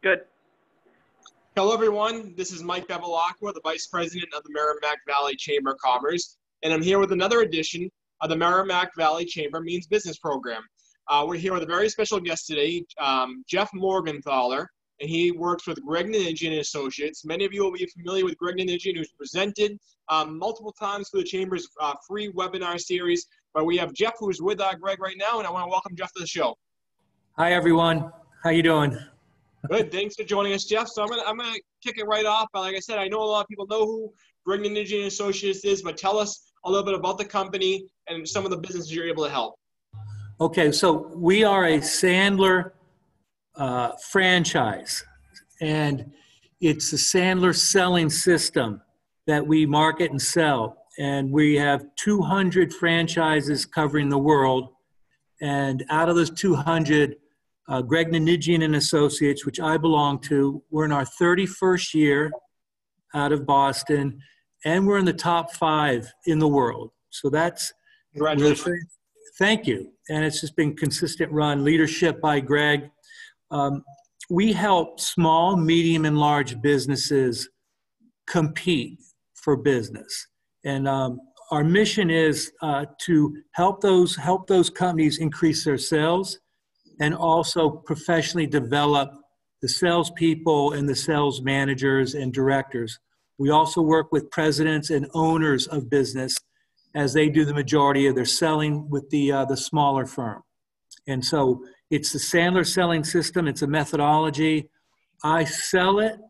Good. Hello, everyone. This is Mike Bevilacqua, the Vice President of the Merrimack Valley Chamber of Commerce, and I'm here with another edition of the Merrimack Valley Chamber Means Business program. We're here with a very special guest today, Jeff Morgenthaler, and he works with Greg Nanigian and Associates. Many of you will be familiar with Greg Nanigian, who's presented multiple times for the Chamber's free webinar series. But we have Jeff, who's with Greg right now, and I want to welcome Jeff to the show. Hi, everyone. How you doing? Good. Thanks for joining us, Jeff. So I'm gonna kick it right off. Like I said, I know a lot of people know who Greg Nanigian and Associates is, but tell us a little bit about the company and some of the businesses you're able to help. Okay, so we are a Sandler franchise, and it's the Sandler selling system that we market and sell. And we have 200 franchises covering the world. And out of those 200, Greg Nanigian and Associates, which I belong to, we're in our 31st year out of Boston, and we're in the top 5 in the world. So that's Congratulations. Thank you. And it's just been consistent run, leadership by Greg. We help small, medium, and large businesses compete for business. And our mission is to help those companies increase their sales and also professionally develop the salespeople and the sales managers and directors. We also work with presidents and owners of business as they do the majority of their selling with the smaller firm. And so it's the Sandler selling system. It's a methodology. I sell it,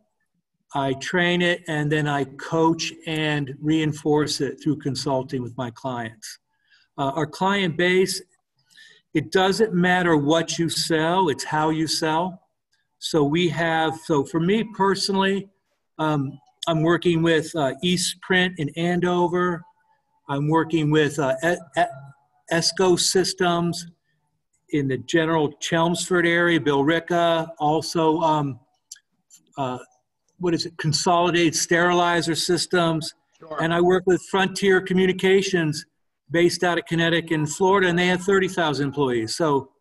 I train it, and then I coach and reinforce it through consulting with my clients. Our client base, it doesn't matter what you sell, it's how you sell. So for me personally, I'm working with East Print in Andover. I'm working with ESCO Systems in the general Chelmsford area, Bill Ricca, also Consolidated Sterilizer Systems. Sure. And I work with Frontier Communications based out of Connecticut and Florida, and they have 30,000 employees. So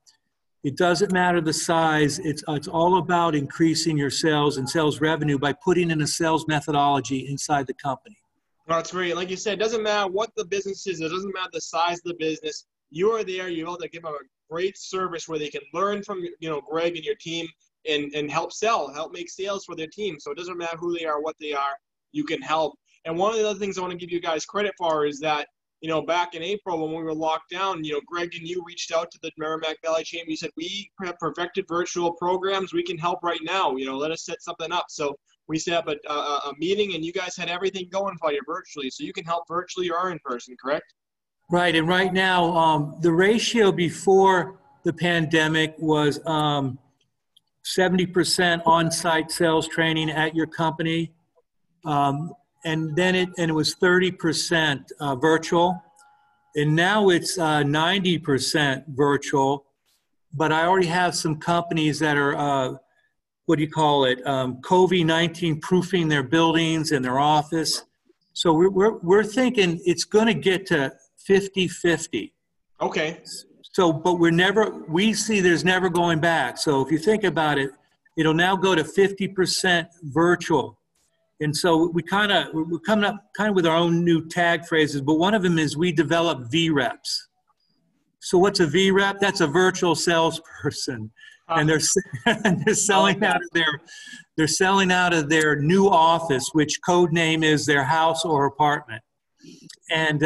it doesn't matter the size. It's all about increasing your sales and sales revenue by putting in a sales methodology inside the company. No, that's great. Like you said, it doesn't matter what the business is. It doesn't matter the size of the business. You are there. You're able to give them a great service where they can learn from, Greg and your team and help make sales for their team. So it doesn't matter who they are, what they are, you can help. And one of the other things I want to give you guys credit for is that, back in April when we were locked down, Greg and you reached out to the Merrimack Valley Chamber. You said, we have perfected virtual programs. We can help right now. Let us set something up. So we set up a meeting, and you guys had everything going for you virtually. So you can help virtually or in person, correct? Right. And right now, the ratio before the pandemic was 70% on-site sales training at your company. And then it was 30% virtual. And now it's 90% virtual. But I already have some companies that are COVID-19 proofing their buildings and their office. So we're thinking it's going to get to 50-50. Okay. So, but we see there's never going back. So if you think about it, it'll now go to 50% virtual. And so we're coming up with our own new tag phrases, but one of them is we develop VREPs. So what's a VREP? That's a virtual salesperson. And they're selling out of their new office, which code name is their house or apartment. And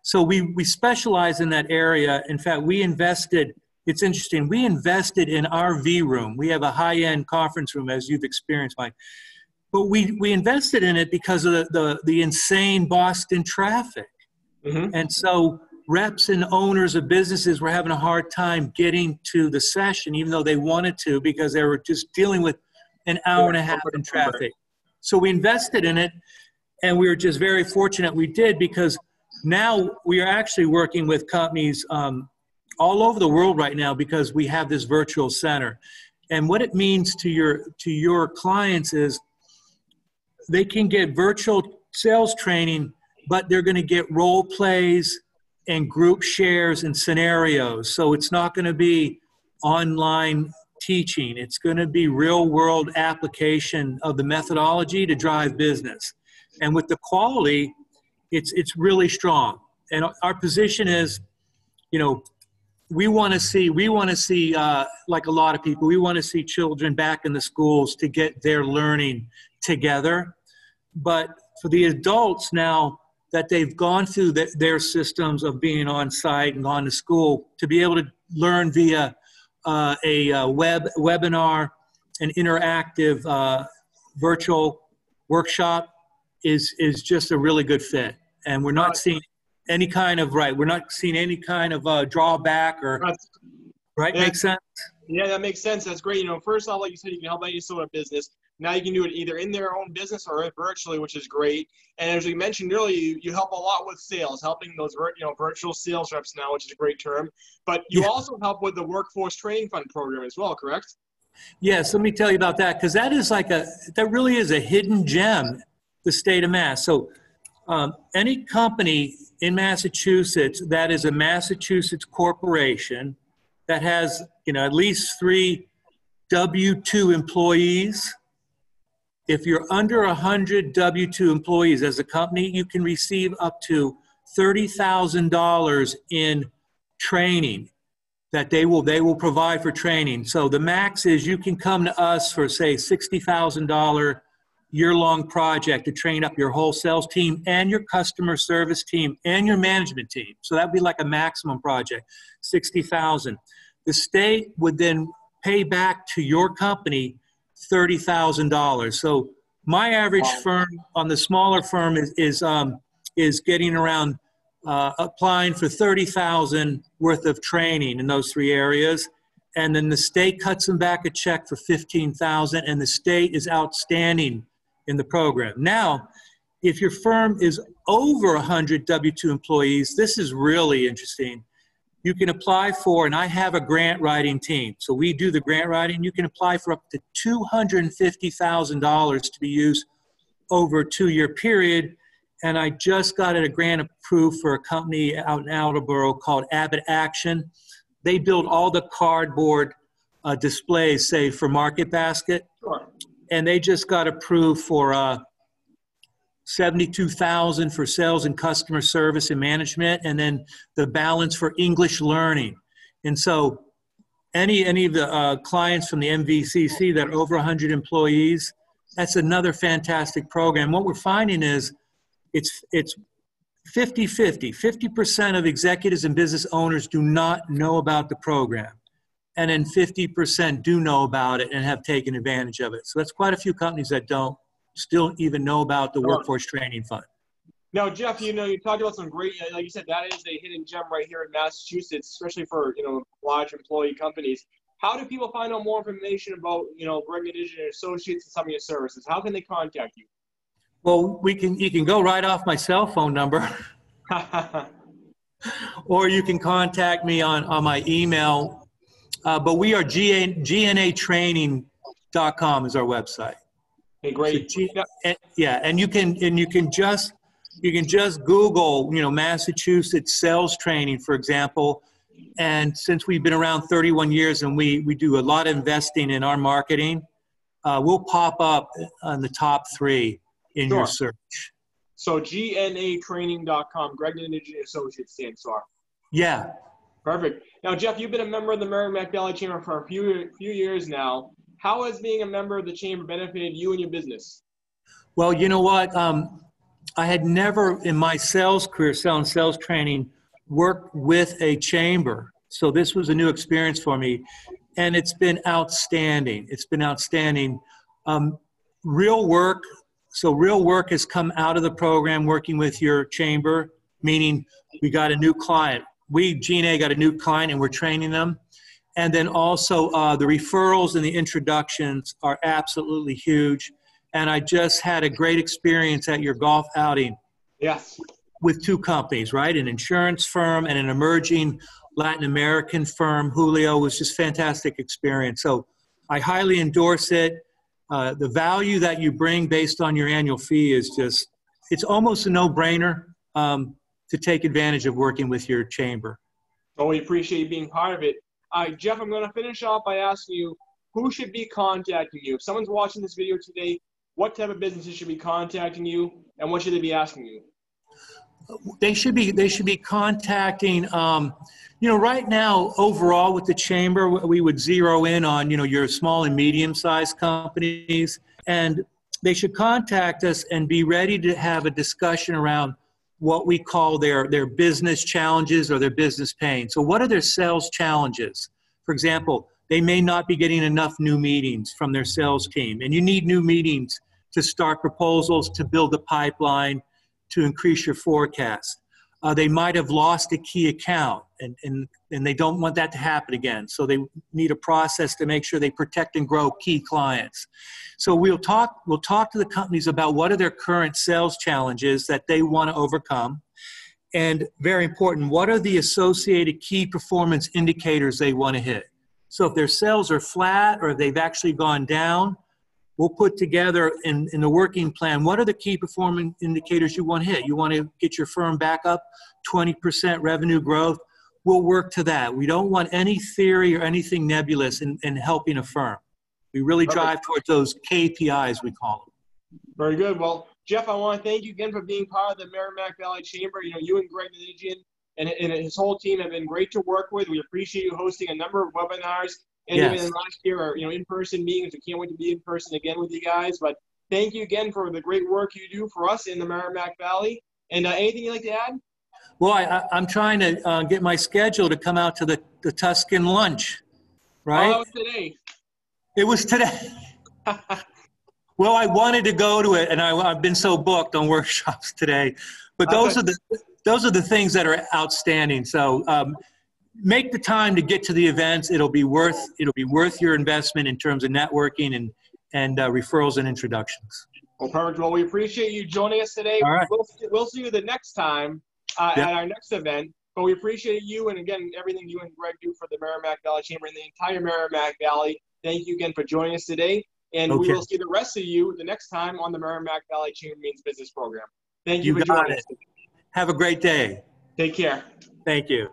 so we specialize in that area. In fact, it's interesting, we invested in our V room. We have a high-end conference room, as you've experienced, Mike. But we invested in it because of the insane Boston traffic. Mm-hmm. And so reps and owners of businesses were having a hard time getting to the session, even though they wanted to, because they were just dealing with an hour and a half in traffic. So we invested in it, and we were just very fortunate we did, because now we are actually working with companies all over the world right now because we have this virtual center. And what it means to your clients is they can get virtual sales training, but they're going to get role plays and group shares and scenarios. So it's not going to be online teaching. It's going to be real world application of the methodology to drive business. And with the quality, it's really strong. And our position is, you know, we want to see, like a lot of people, we want to see children back in the schools to get their learning together. But for the adults now that they've gone through their systems of being on site and gone to school, to be able to learn via a webinar, an interactive virtual workshop is just a really good fit. And we're not seeing any kind of, we're not seeing any kind of drawback or, right? Yeah. Makes sense? Yeah, that makes sense. That's great. You know, first off, like you said, you can help any sort of business. Now you can do it either in their own business or virtually, which is great. And as we mentioned earlier, you help a lot with sales, helping those virtual sales reps now, which is a great term. But you also help with the Workforce Training Fund program as well, correct? Yes, let me tell you about that, because that is that really is a hidden gem, the state of Mass. So any company in Massachusetts that is a Massachusetts corporation that has, you know, at least 3 W-2 employees. If you're under 100 W-2 employees as a company, you can receive up to $30,000 in training that they will provide for training. So the max is you can come to us for, say, $60,000 year-long project to train up your whole sales team and your customer service team and your management team. So that'd be like a maximum project, $60,000. The state would then pay back to your company $30,000. So my average firm on the smaller firm is getting around applying for $30,000 worth of training in those 3 areas, and then the state cuts them back a check for $15,000, and the state is outstanding in the program. Now, if your firm is over 100 W-2 employees, this is really interesting. You can apply for, and I have a grant writing team. So we do the grant writing. You can apply for up to $250,000 to be used over a 2-year period. And I just got a grant approved for a company out in Attleboro called Abbott Action. They build all the cardboard displays, say, for Market Basket. Sure. And they just got approved for $72,000 for sales and customer service and management, and then the balance for English learning. And so any of the clients from the MVCC that are over 100 employees, that's another fantastic program. What we're finding is it's 50-50. 50% of executives and business owners do not know about the program. And then 50% do know about it and have taken advantage of it. So that's quite a few companies that don't still even know about the Workforce Training Fund. Now, Jeff, you know, you talked about some great, like you said, that is a hidden gem right here in Massachusetts, especially for, you know, large employee companies. How do people find out more information about, you know, Greg Nanigian and Associates and some of your services? How can they contact you? Well, you can go right off my cell phone number, or you can contact me on my email. But we are GNAtraining.com is our website. Okay, great. So and you can just Google, you know, Massachusetts sales training, for example. And since we've been around 31 years and we do a lot of investing in our marketing, we'll pop up on the top 3 in your search. So GNAtraining.com, Greg Nanigian Associates stands for. Yeah. Perfect. Now, Jeff, you've been a member of the Merrimack Valley Chamber for a few years now. How has being a member of the Chamber benefited you and your business? Well, you know what? I had never in my sales career, selling sales training, worked with a chamber. So this was a new experience for me. And it's been outstanding. It's been outstanding. Real work. So real work has come out of the program working with your chamber, meaning we got a new client. GNA got a new client and we're training them. And then also the referrals and the introductions are absolutely huge. And I just had a great experience at your golf outing. Yes. With 2 companies, right? An insurance firm and an emerging Latin American firm. Julio was just fantastic experience. So I highly endorse it. The value that you bring based on your annual fee is just, it's almost a no-brainer to take advantage of working with your chamber. Well, we appreciate you being part of it. Jeff, I'm going to finish off by asking you, who should be contacting you? If someone's watching this video today, what type of businesses should be contacting you, and what should they be asking you? They should be contacting, right now, overall with the chamber, we would zero in on, your small and medium-sized companies, and they should contact us and be ready to have a discussion around what we call their business challenges or their business pain. So what are their sales challenges? For example, they may not be getting enough new meetings from their sales team, and you need new meetings to start proposals, to build a pipeline, to increase your forecast. They might have lost a key account, and they don't want that to happen again. So they need a process to make sure they protect and grow key clients. So we'll talk to the companies about what are their current sales challenges that they want to overcome. And very important, what are the associated key performance indicators they want to hit? So if their sales are flat or if they've actually gone down, we'll put together in the working plan, what are the key performance indicators you want to hit? You want to get your firm back up 20% revenue growth? We'll work to that. We don't want any theory or anything nebulous in helping a firm. We really drive towards those KPIs, we call them. Very good. Well, Jeff, I want to thank you again for being part of the Merrimack Valley Chamber. You and Greg Nanigian and his whole team have been great to work with. We appreciate you hosting a number of webinars. And even last year, our in-person meetings. We can't wait to be in person again with you guys. But thank you again for the great work you do for us in the Merrimack Valley. And anything you'd like to add? Well, I'm trying to get my schedule to come out to the Tuscan lunch, right? Oh, today. It was today. Well, I wanted to go to it, and I've been so booked on workshops today. But those are the things that are outstanding. So make the time to get to the events. It'll be worth your investment in terms of networking and referrals and introductions. Well, perfect. Well, we appreciate you joining us today. All right. We'll see you the next time at our next event. But we appreciate you and, again, everything you and Greg do for the Merrimack Valley Chamber and the entire Merrimack Valley. Thank you again for joining us today. And we will see the rest of you the next time on the Merrimack Valley Chamber Means Business Program. Thank you for joining us. Have a great day. Take care. Thank you.